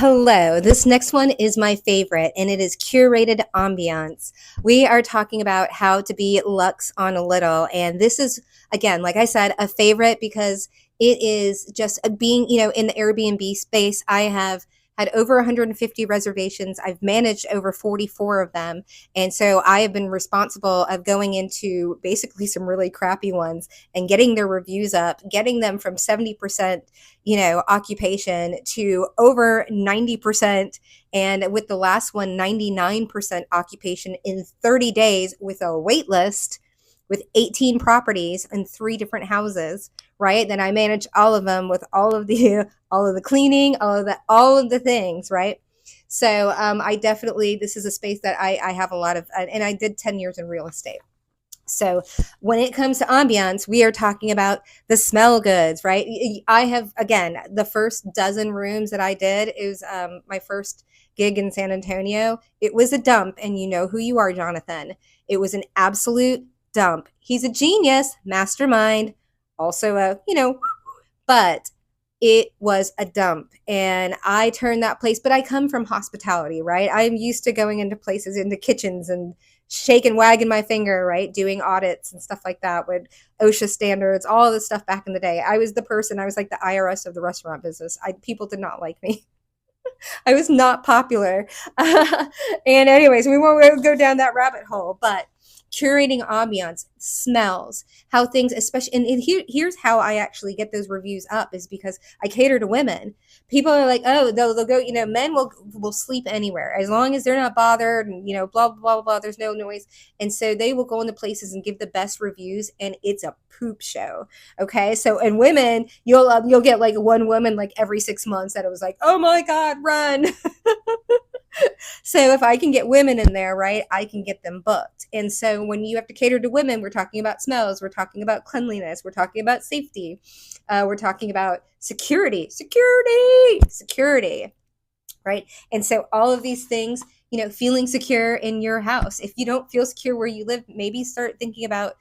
Hello, this next one is my favorite, and it is curated ambiance. We are talking about how to be luxe on a little, and this is, again, like I said, a favorite because it is just being, in the Airbnb space. I have had over 150 reservations. I've managed over 44 of them, and so I have been responsible of going into basically some really crappy ones and getting their reviews up, getting them from 70% occupation to over 90%. And with the last one, 99% occupation in 30 days with a wait list with 18 properties and 3 different houses, right? Then I manage all of them with all of the cleaning, all of the things, right? So I definitely, this is a space that I have a lot of, and I did 10 years in real estate. So when it comes to ambiance, we are talking about the smell goods, right? I have, again, the first dozen rooms that I did, it was my first gig in San Antonio. It was a dump, and you know who you are, Jonathan. It was an absolute dump. He's a genius, mastermind, also but it was a dump. And I turned that place, but I come from hospitality, right? I'm used to going into places, into kitchens and shaking, wagging my finger, right? Doing audits and stuff like that with OSHA standards, all this stuff back in the day. I was the person, I was like the IRS of the restaurant business. People did not like me. I was not popular. And anyways, we won't go down that rabbit hole, but curating ambiance, smells, how things, especially, and here's how I actually get those reviews up is because I cater to women. People are like, oh, they'll go, men will sleep anywhere as long as they're not bothered, and blah blah blah blah. There's no noise, and so they will go into places and give the best reviews, and it's a poop show. Okay, so and women, you'll get like one woman like every 6 months that it was like, oh my god, run. So if I can get women in there, right, I can get them booked. And so when you have to cater to women, we're talking about smells, we're talking about cleanliness, we're talking about safety, we're talking about security, right? And so all of these things, feeling secure in your house. If you don't feel secure where you live, maybe start thinking about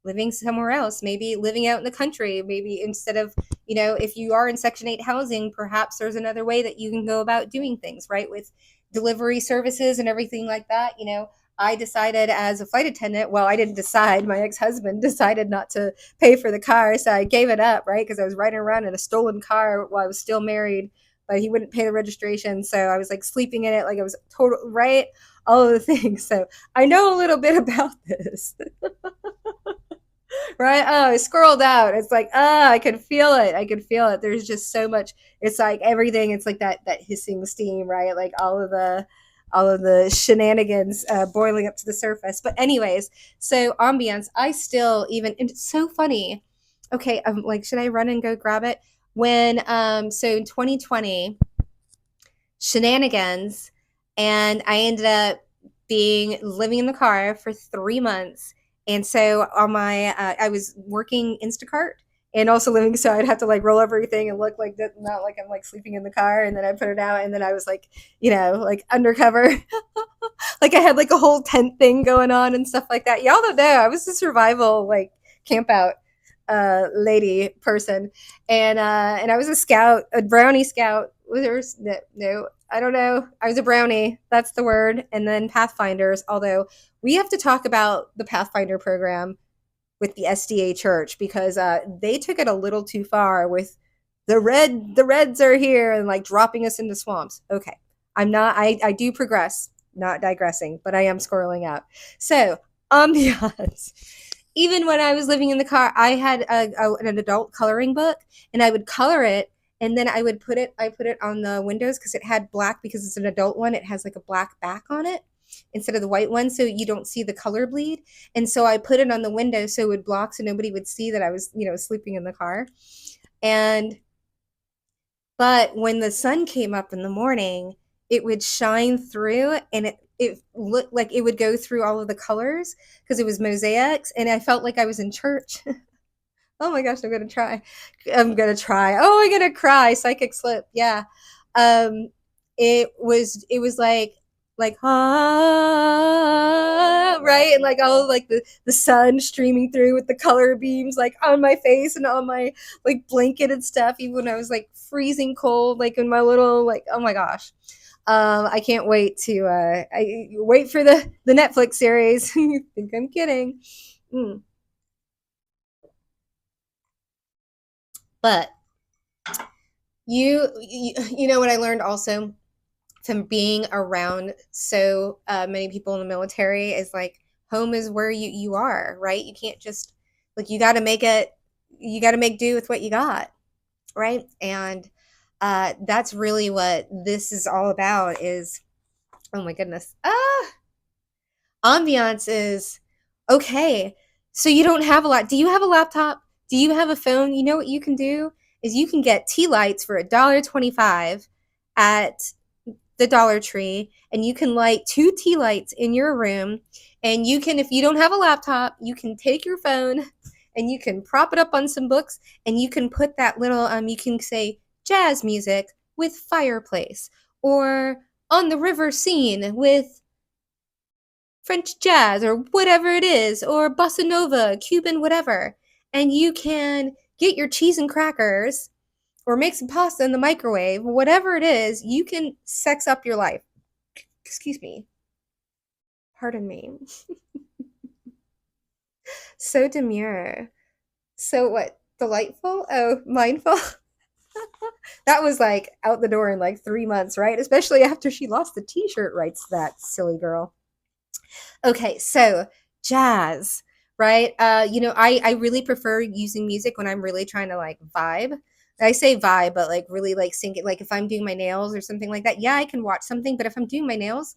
living somewhere else, maybe living out in the country, maybe instead of, if you are in Section 8 housing, perhaps there's another way that you can go about doing things, right? With delivery services and everything like that. I decided as a flight attendant, well, I didn't decide, my ex-husband decided not to pay for the car, so I gave it up, right? Because I was riding around in a stolen car while I was still married, but he wouldn't pay the registration, so I was like sleeping in it like I was total, right? All of the things. So I know a little bit about this. Right? Oh, I scrolled out. It's like, I could feel it. I could feel it. There's just so much. It's like everything. It's like that hissing steam, right? Like all of the shenanigans boiling up to the surface. But anyways, so ambience. I still even, and it's so funny. Okay, I'm like, should I run and go grab it? When so in 2020, shenanigans, and I ended up being living in the car for 3 months. And so on my, I was working Instacart and also living, so I'd have to like roll everything and look like that, not like I'm like sleeping in the car. And then I put it out, and then I was like, like undercover, like I had like a whole tent thing going on and stuff like that. Y'all don't know, I was a survival like camp out lady person, and I was a scout, a brownie scout. There's no, I don't know. I was a brownie. That's the word. And then Pathfinders, although we have to talk about the Pathfinder program with the SDA church because they took it a little too far with the reds are here and like dropping us into swamps. Okay. I do progress, not digressing, but I am scrolling out. So, ambiance. Even when I was living in the car, I had an adult coloring book, and I would color it, and then I put it on the windows because it had black, because it's an adult one. It has like a black back on it instead of the white one, so you don't see the color bleed. And so I put it on the window so it would block, so nobody would see that I was, sleeping in the car. And but when the sun came up in the morning, it would shine through, and it looked like it would go through all of the colors because it was mosaics, and I felt like I was in church. Oh my gosh, I'm gonna try. Oh, I'm gonna cry. Psychic slip. Yeah. It was like like ah, right, and like all like the sun streaming through with the color beams like on my face and on my like blanket and stuff, even when I was like freezing cold, like in my little like, oh my gosh. I can't wait to I wait for the Netflix series. You think I'm kidding? Mm. But you know what I learned also from being around so many people in the military is like home is where you are, right? You can't just like you got to make it. You got to make do with what you got, right? And that's really what this is all about. Is oh my goodness, ambiance is okay. So you don't have a lot. Do you have a laptop? Do you have a phone? You know what you can do is you can get tea lights for $1.25 at the Dollar Tree, and you can light two tea lights in your room. And you can, if you don't have a laptop, you can take your phone and you can prop it up on some books, and you can put that little you can say jazz music with fireplace, or on the river scene with French jazz or whatever it is, or bossa nova, Cuban, whatever. And you can get your cheese and crackers or make some pasta in the microwave, whatever it is, you can sex up your life. Excuse me. Pardon me. So demure. So what? Delightful? Oh, mindful? That was like out the door in like 3 months, right? Especially after she lost the t shirt, writes that silly girl. Okay, so jazz, right? I really prefer using music when I'm really trying to like vibe. I say vibe, but like really like sync it. Like if I'm doing my nails or something like that, yeah, I can watch something. But if I'm doing my nails,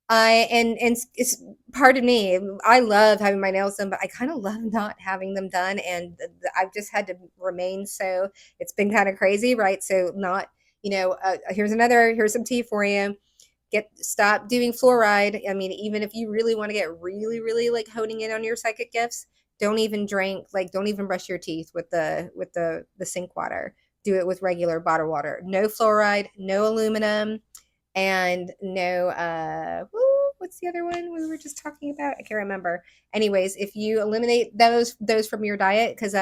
and it's pardon me, I love having my nails done, but I kind of love not having them done, and I've just had to remain so. It's been kind of crazy, right? So not, here's some tea for you. Stop doing fluoride. I mean, even if you really want to get really, really like honing in on your psychic gifts, don't even brush your teeth with the sink water. Do it with regular bottled water. No fluoride, no aluminum, and no what's the other one we were just talking about? I can't remember. Anyways, if you eliminate those from your diet, because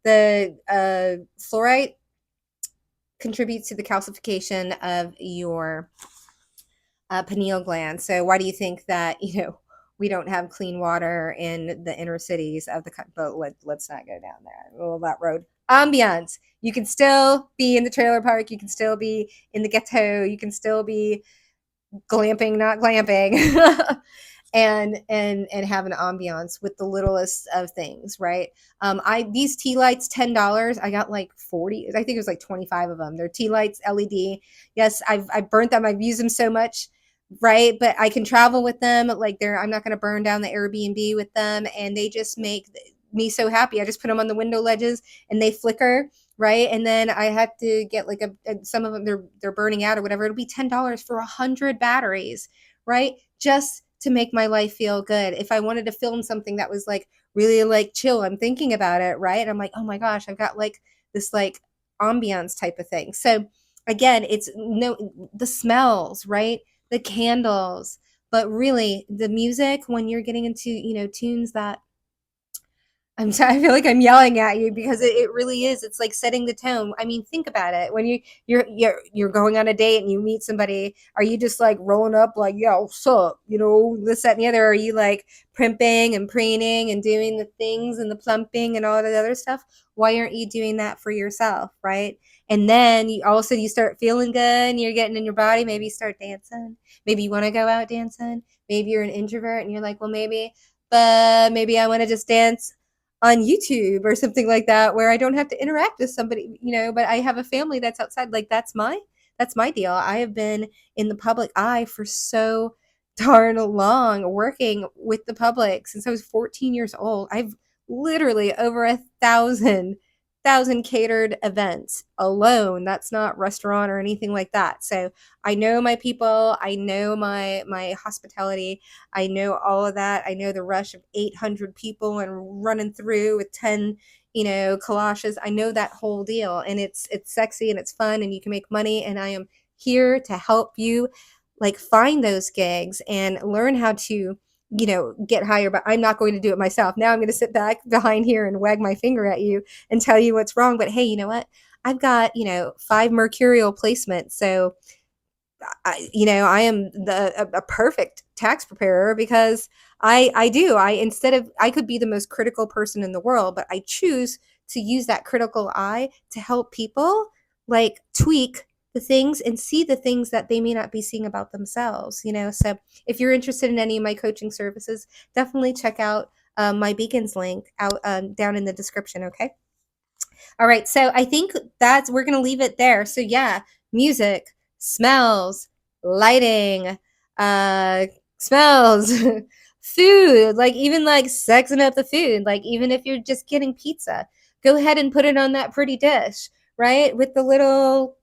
the fluoride contributes to the calcification of your pineal gland. So why do you think that we don't have clean water in the inner cities of the country? But let's not go down that road. Ambiance. You can still be in the trailer park. You can still be in the ghetto. You can still be glamping, not glamping. And have an ambiance with the littlest of things, right? I these tea lights, $10. I got like 40. I think it was like 25 of them. They're tea lights, LED. Yes, I've burnt them. I've used them so much, right? But I can travel with them. Like I'm not going to burn down the Airbnb with them, and they just make me so happy. I just put them on the window ledges, and they flicker, right? And then I had to get like some of them they're burning out or whatever. It'll be $10 for 100 batteries, right? Just to make my life feel good. If I wanted to film something that was like really like chill, I'm thinking about it, right? I'm like, oh my gosh, I've got like this like ambiance type of thing. So again, it's the smells, right? The candles, but really the music when you're getting into, tunes that I'm sorry, I feel like I'm yelling at you because it really is. It's like setting the tone. I mean, think about it. When you're going on a date and you meet somebody, are you just like rolling up like, yeah, what's up? This, that, and the other. Are you like primping and preening and doing the things and the plumping and all the other stuff? Why aren't you doing that for yourself, right? And then all of a sudden you start feeling good and you're getting in your body. Maybe you start dancing. Maybe you want to go out dancing. Maybe you're an introvert and you're like, well, maybe I want to just dance on YouTube or something like that where I don't have to interact with somebody, but I have a family that's outside. Like that's my deal. I have been in the public eye for so darn long, working with the public since I was 14 years old. I've literally over 1,000 catered events alone. That's not restaurant or anything like that. So I know my people. I know my hospitality. I know all of that. I know the rush of 800 people and running through with 10, collages. I know that whole deal, and it's sexy and it's fun and you can make money. And I am here to help you like find those gigs and learn how to, get higher. But I'm not going to do it myself. Now I'm going to sit back behind here and wag my finger at you and tell you what's wrong. But hey, you know what? I've got, 5 mercurial placements. So I am a perfect tax preparer because instead of, I could be the most critical person in the world, but I choose to use that critical eye to help people like tweak the things and see the things that they may not be seeing about themselves. So if you're interested in any of my coaching services, definitely check out my Beacons link out down in the description. Okay. All right, so I think we're going to leave it there. So yeah, music, smells, lighting, smells, food, like even like sexing up the food, like even if you're just getting pizza, go ahead and put it on that pretty dish, right? With the little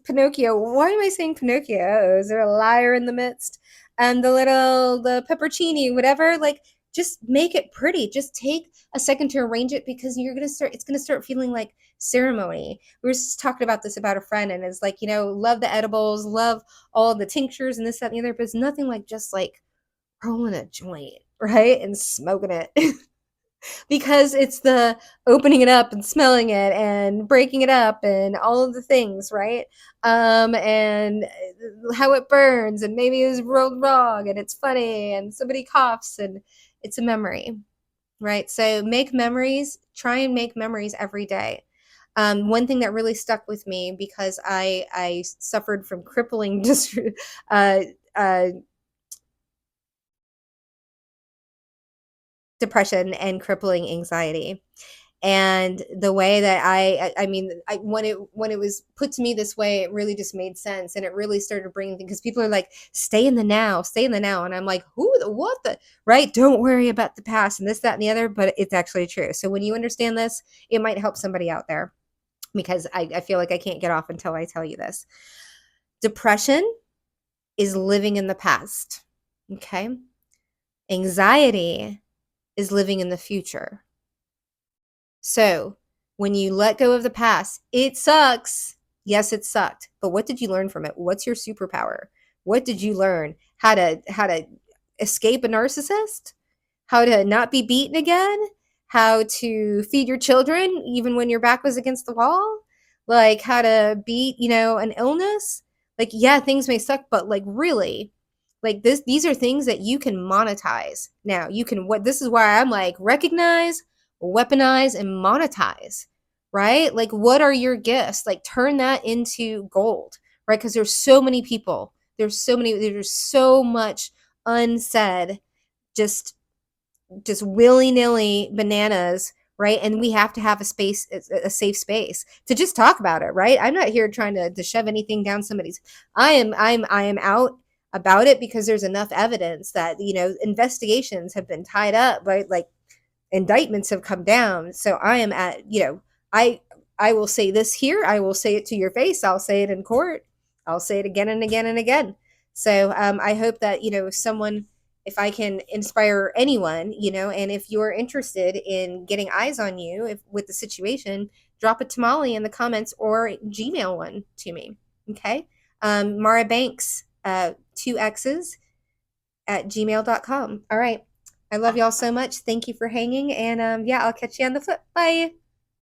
Pinocchio. Why am I saying Pinocchio? Is there a liar in the midst? And the peppercini, whatever, like just make it pretty. Just take a second to arrange it because it's gonna start feeling like ceremony. We were just talking about this about a friend, and it's like, love the edibles, love all the tinctures and this, that, and the other, but it's nothing like just like rolling a joint, right? And smoking it. Because it's the opening it up and smelling it and breaking it up and all of the things, right? And how it burns, and maybe it was rolled wrong and it's funny and somebody coughs and it's a memory, right? So make memories, try and make memories every day. One thing that really stuck with me, because I suffered from crippling uh, uh, depression and crippling anxiety. And the way that when it was put to me this way, it really just made sense, and it really started bringing things, because people are like, stay in the now, stay in the now, and I'm like, what the, right? Don't worry about the past and this, that, and the other, but it's actually true. So when you understand this, it might help somebody out there, because I feel like I can't get off until I tell you this. Depression is living in the past, okay? Anxiety is living in the future. So when you let go of the past, it sucks. Yes, it sucked. But what did you learn from it? What's your superpower? What did you learn? How to escape a narcissist? How to not be beaten again? How to feed your children even when your back was against the wall? Like how to beat, an illness? Like, yeah, things may suck, but like really, like these are things that you can monetize. Now, this is why I'm like, recognize, weaponize, and monetize, right? Like, what are your gifts? Like, turn that into gold, right? Because there's so many people, there's so much unsaid, just willy-nilly bananas, right? And we have to have a safe space to just talk about it, right? I'm not here trying to shove anything down somebody's. I am out about it because there's enough evidence that, investigations have been tied up, right? Like, indictments have come down. So I am at, I will say this here. I will say it to your face. I'll say it in court. I'll say it again and again and again. So I hope that, if I can inspire anyone, and if you're interested in getting eyes on you with the situation, drop a tamale in the comments or Gmail one to me. Okay. MaraBirdInk, 2X's at gmail.com. All right. I love y'all so much. Thank you for hanging. And yeah, I'll catch you on the flip. Bye.